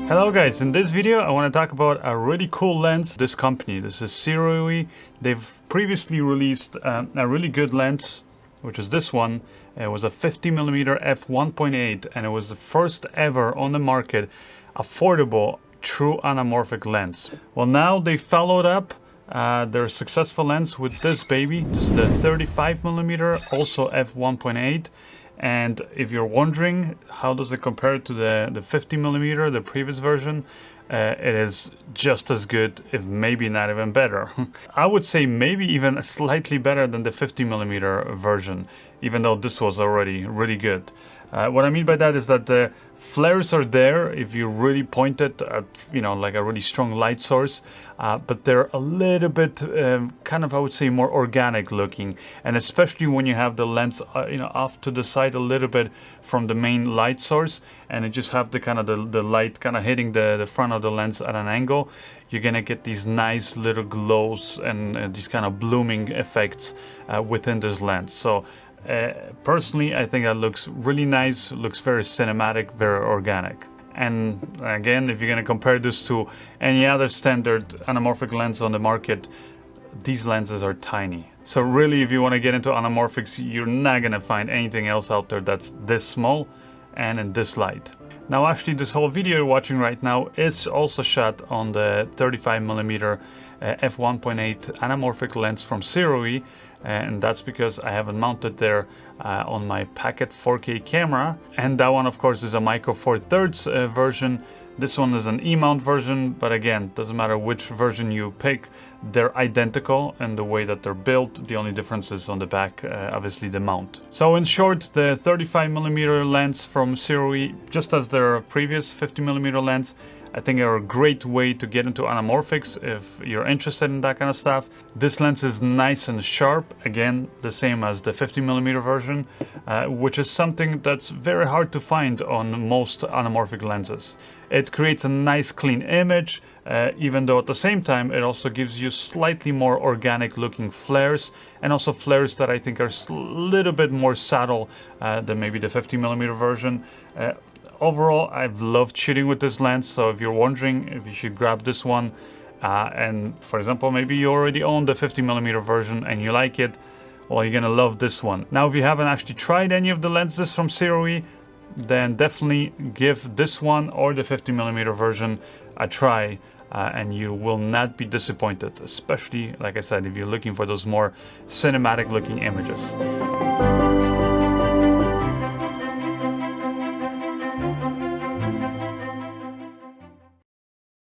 Hello guys, in this video I want to talk about a really cool lens. This company, this is SIRUI. They've previously released a really good lens, which is this one. It was a 50mm f1.8 and it was the first ever on the market affordable true anamorphic lens. Well, now they followed up their successful lens with this baby. This is the 35mm, also f1.8. And if you're wondering how does it compare to the 50mm, the previous version, it is just as good, if maybe not even better. I would say maybe even slightly better than the 50mm version, even though this was already really good. What I mean by that is that the flares are there if you really point it at, like a really strong light source, but they're a little bit kind of, I would say, more organic looking, and especially when you have the lens off to the side a little bit from the main light source, and you just have the kind of the light kind of hitting the front of the lens at an angle, you're gonna get these nice little glows and these kind of blooming effects within this lens. So personally, I think that looks really nice, looks very cinematic, very organic. And again, if you're going to compare this to any other standard anamorphic lens on the market, these lenses are tiny. So really, if you want to get into anamorphics, you're not going to find anything else out there that's this small and in this light. Now, actually, this whole video you're watching right now is also shot on the 35mm f1.8 anamorphic lens from SIRUI, and that's because I have it mounted there on my Packet 4K camera. And that one, of course, is a Micro Four Thirds version. This one is an E-mount version, but again, doesn't matter which version you pick, they're identical in the way that they're built. The only difference is on the back, obviously the mount. So in short, the 35mm lens from SIRUI, just as their previous 50mm lens, I think are a great way to get into anamorphics if you're interested in that kind of stuff. This lens is nice and sharp, again, the same as the 50mm version, which is something that's very hard to find on most anamorphic lenses. It creates a nice clean image, even though at the same time it also gives you slightly more organic looking flares, and also flares that I think are a little bit more subtle than maybe the 50mm version. Overall, I've loved shooting with this lens, so if you're wondering if you should grab this one, and for example, maybe you already own the 50mm version and you like it, well, you're gonna love this one. Now, if you haven't actually tried any of the lenses from SIRUI, then definitely give this one or the 50mm version a try, and you will not be disappointed, especially, like I said, if you're looking for those more cinematic looking images.